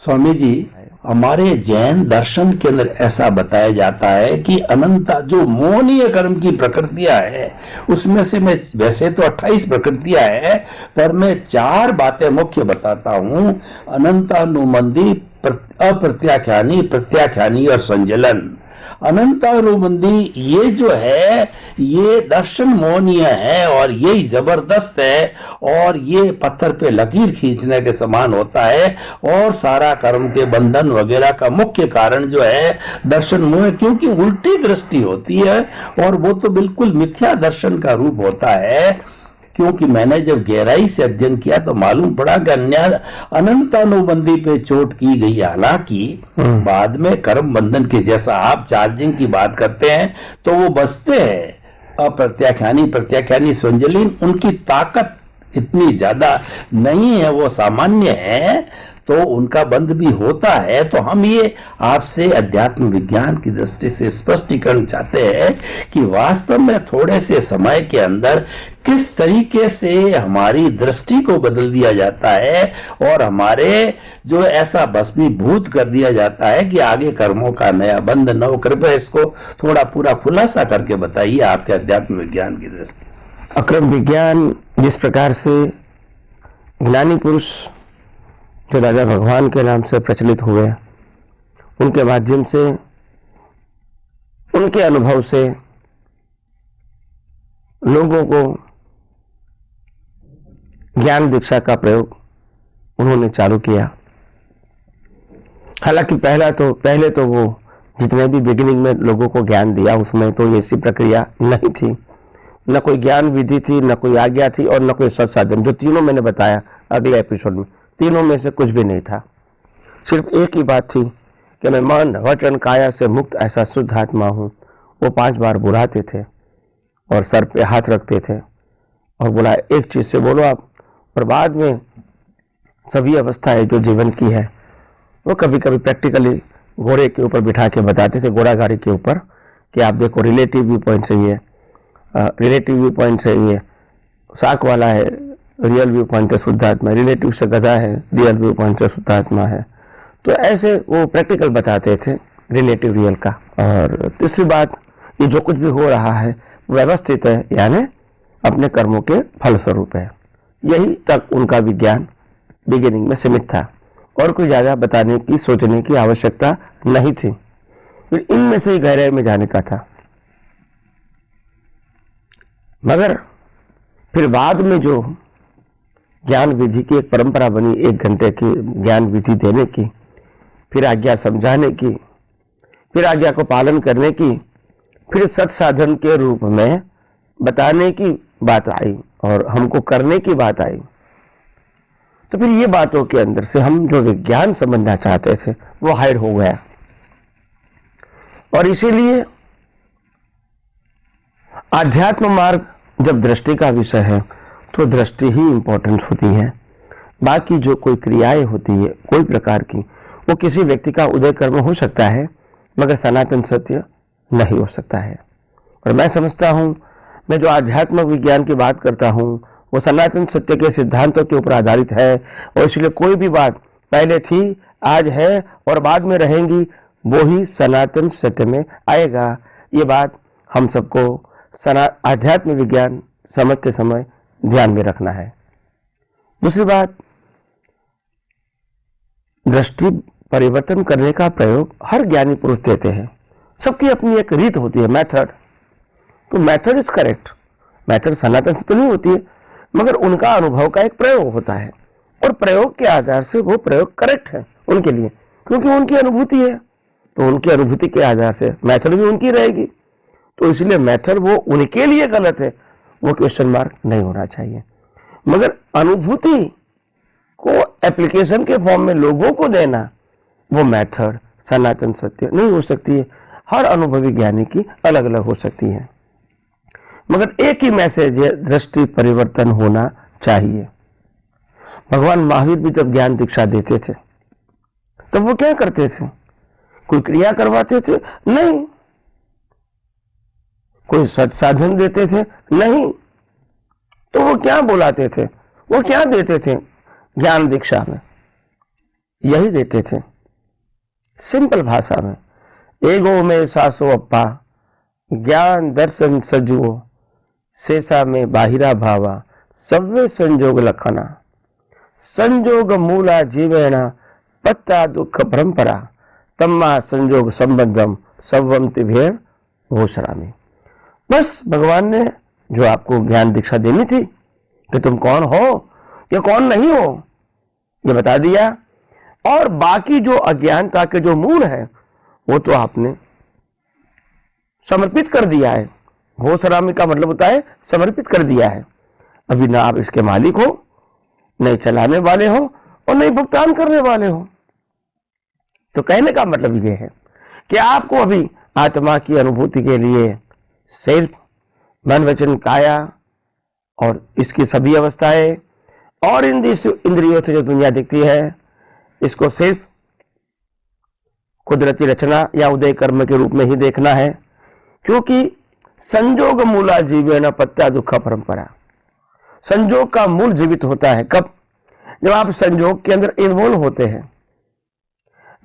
स्वामी जी, हमारे जैन दर्शन के अंदर ऐसा बताया जाता है कि अनंता जो मोहनीय कर्म की प्रकृतियां है, उसमें से मैं वैसे तो 28 प्रकृतियां है, पर मैं 4 बातें मुख्य बताता हूं। अनंतानुबंधी, अप्रत्याख्यानी, प्रत्याख्यानी और संजलन। अनंतानुबंधी ये जो है, ये दर्शन मोहनीय है और यही जबरदस्त है, और ये पत्थर पे लकीर खींचने के समान होता है। और सारा कर्म के बंधन वगैरह का मुख्य कारण जो है दर्शन मोह, क्योंकि उल्टी दृष्टि होती है और वो तो बिल्कुल मिथ्या दर्शन का रूप होता है। क्योंकि मैंने जब गहराई से अध्ययन किया तो मालूम पड़ा कि अनंतानुबंधी पे चोट की गई। हालांकि बाद में कर्म बंधन के जैसा आप चार्जिंग की बात करते हैं तो वो बचते हैं। अप्रत्याख्यानी, प्रत्याख्यानी, संजलीन, उनकी ताकत इतनी ज्यादा नहीं है, वो सामान्य है, तो उनका बंध भी होता है। तो हम ये आपसे अध्यात्म विज्ञान की दृष्टि से स्पष्टीकरण चाहते हैं कि वास्तव में थोड़े से समय के अंदर किस तरीके से हमारी दृष्टि को बदल दिया जाता है और हमारे जो ऐसा भस्मीभूत कर दिया जाता है कि आगे कर्मों का नया बंध न हो। कृपया इसको थोड़ा पूरा खुलासा करके बताइए आपके अध्यात्म विज्ञान की दृष्टि से। अक्रम विज्ञान जिस प्रकार से ज्ञानी पुरुष जो राजा भगवान के नाम से प्रचलित हुए, उनके माध्यम से, उनके अनुभव से लोगों को ज्ञान दीक्षा का प्रयोग उन्होंने चालू किया। हालांकि पहले तो वो जितने भी बिगिनिंग में लोगों को ज्ञान दिया उसमें तो ऐसी प्रक्रिया नहीं थी, न कोई ज्ञान विधि थी, न कोई आज्ञा थी और न कोई सत्साधन। जो तीनों मैंने बताया अगले एपिसोड में, तीनों में से कुछ भी नहीं था। सिर्फ एक ही बात थी कि मैं मन वचन काया से मुक्त ऐसा शुद्ध आत्मा हूँ। वो 5 बार बुलाते थे और सर पे हाथ रखते थे और बोला एक चीज से बोलो आप। और बाद में सभी अवस्थाएं जो जीवन की है वो कभी कभी प्रैक्टिकली घोड़े के ऊपर बिठा के बताते थे, घोड़ा गाड़ी के ऊपर, कि आप देखो रिलेटिव व्यू पॉइंट से ये, रिलेटिव व्यू पॉइंट से ये साख वाला है, रियल व्यू पॉइंट से शुद्ध आत्मा, रिलेटिव से गधा है, रियल व्यू पॉइंट से शुद्ध आत्मा है। तो ऐसे वो प्रैक्टिकल बताते थे रिलेटिव रियल का। और तीसरी बात, ये जो कुछ भी हो रहा है व्यवस्थित है, यानी अपने कर्मों के फलस्वरूप है। यही तक उनका विज्ञान बिगिनिंग में सीमित था और कोई ज्यादा बताने की, सोचने की आवश्यकता नहीं थी। फिर इनमें से ही गहराई में जाने का था। मगर फिर बाद में जो ज्ञान विधि की एक परंपरा बनी, 1 घंटे की ज्ञान विधि देने की, फिर आज्ञा समझाने की, फिर आज्ञा को पालन करने की, फिर सत्साधन के रूप में बताने की बात आई और हमको करने की बात आई। तो फिर ये बातों के अंदर से हम जो विज्ञान समझना चाहते थे वो हाइड हो गया। और इसीलिए आध्यात्म मार्ग जब दृष्टि का विषय है तो दृष्टि ही इंपॉर्टेंट होती है। बाकी जो कोई क्रियाएं होती है कोई प्रकार की, वो किसी व्यक्ति का उदय कर्म हो सकता है, मगर सनातन सत्य नहीं हो सकता है। और मैं समझता हूं, मैं जो आध्यात्म विज्ञान की बात करता हूं वो सनातन सत्य के सिद्धांतों के ऊपर आधारित है। और इसलिए कोई भी बात पहले थी, आज है और बाद में रहेंगी, वो ही सनातन सत्य में आएगा। ये बात हम सबको आध्यात्म विज्ञान समझते समय ध्यान में रखना है। दूसरी बात, दृष्टि परिवर्तन करने का प्रयोग हर ज्ञानी पुरुष देते हैं। सबकी अपनी एक रीत होती है, मेथड। तो मेथड इज करेक्ट, मेथड सनातन से तो नहीं होती है, मगर उनका अनुभव का एक प्रयोग होता है और प्रयोग के आधार से वो प्रयोग करेक्ट है उनके लिए, क्योंकि उनकी अनुभूति है। तो उनकी अनुभूति के आधार से मेथड भी उनकी रहेगी। तो इसलिए मेथड वो उनके लिए गलत है, वो क्वेश्चन मार्क नहीं होना चाहिए। मगर अनुभूति को एप्लीकेशन के फॉर्म में लोगों को देना, वो मेथड सनातन सत्य नहीं हो सकती है। हर अनुभवी ज्ञानी की अलग अलग हो सकती है, मगर एक ही मैसेज है, दृष्टि परिवर्तन होना चाहिए। भगवान महावीर भी जब ज्ञान दीक्षा देते थे तब वो क्या करते थे? कोई क्रिया करवाते थे? नहीं। कोई सत्साधन देते थे? नहीं। तो वो क्या बुलाते थे, वो क्या देते थे ज्ञान दीक्षा में? यही देते थे, सिंपल भाषा में। एगो में सासो अप्पा, ज्ञान दर्शन सजुओ, शेषा में बाहिरा भावा, सव्वे संजोग लखना, संजोग मूला जीवेण पत्ता दुख परंपरा, तम्मा संजोग संबंधम सवम तिभेर घोषरामी। बस भगवान ने जो आपको ज्ञान दीक्षा देनी थी कि तुम कौन हो या कौन नहीं हो, ये बता दिया। और बाकी जो अज्ञानता के जो मूल है वो तो आपने समर्पित कर दिया है। घोषरामी का मतलब होता है समर्पित कर दिया है। अभी ना आप इसके मालिक हो, नहीं चलाने वाले हो और नहीं भुगतान करने वाले हो। तो कहने का मतलब यह है कि आपको अभी आत्मा की अनुभूति के लिए सिर्फ मन वचन काया और इसकी सभी अवस्थाएं और इंद्रियों से जो दुनिया दिखती है, इसको सिर्फ कुदरती रचना या उदय कर्म के रूप में ही देखना है। क्योंकि संजोग मूला जीवेन पत्या दुखा परंपरा, संजोग का मूल जीवित होता है कब? जब आप संजोग के अंदर इन्वॉल्व होते हैं,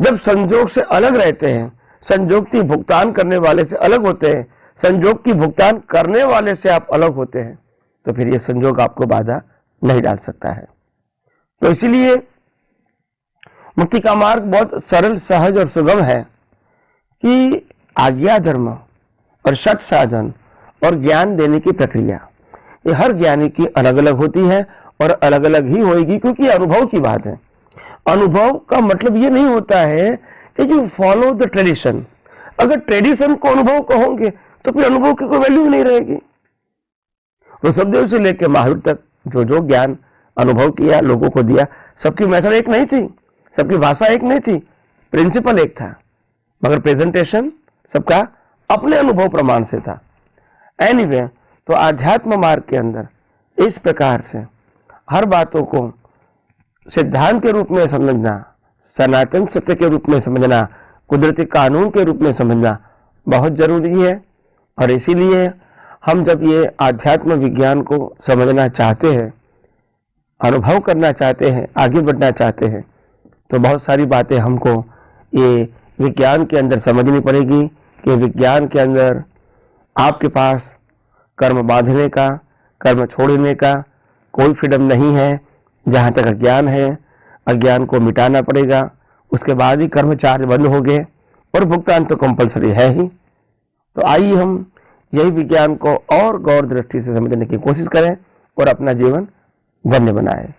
जब संजोग से अलग रहते हैं, संजोग की भुगतान करने वाले से अलग होते हैं, संजोग की भुगतान करने वाले से आप अलग होते हैं, तो फिर ये संजोग आपको बाधा नहीं डाल सकता है। तो इसीलिए मुक्ति का मार्ग बहुत सरल, सहज और सुगम है कि आज्ञा धर्म और सत साधन और ज्ञान देने की प्रक्रिया, ये हर ज्ञानी की अलग अलग होती है और अलग अलग ही होगी, क्योंकि अनुभव की बात है। अनुभव का मतलब ये नहीं होता है कि यू फॉलो द ट्रेडिशन। अगर ट्रेडिशन को अनुभव कहोगे तो फिर अनुभव की कोई वैल्यू नहीं रहेगी। ऋषभदेव से लेकर महावीर तक जो जो ज्ञान अनुभव किया, लोगों को दिया, सबकी मेथड एक नहीं थी, सबकी भाषा एक नहीं थी, प्रिंसिपल एक था, मगर प्रेजेंटेशन सबका अपने अनुभव प्रमाण से था। एनीवे, तो आध्यात्म मार्ग के अंदर इस प्रकार से हर बातों को सिद्धांत के रूप में समझना, सनातन सत्य के रूप में समझना, कुदरती कानून के रूप में समझना बहुत जरूरी है। और इसीलिए हम जब ये आध्यात्म विज्ञान को समझना चाहते हैं, अनुभव करना चाहते हैं, आगे बढ़ना चाहते हैं, तो बहुत सारी बातें हमको ये विज्ञान के अंदर समझनी पड़ेगी कि विज्ञान के अंदर आपके पास कर्म बांधने का, कर्म छोड़ने का कोई फ्रीडम नहीं है। जहाँ तक अज्ञान है, अज्ञान को मिटाना पड़ेगा, उसके बाद ही कर्म चार्ज बंद हो गए और भुगतान तो कंपलसरी है ही। तो आइए हम यही विज्ञान को और गौर दृष्टि से समझने की कोशिश करें और अपना जीवन धन्य बनाएं।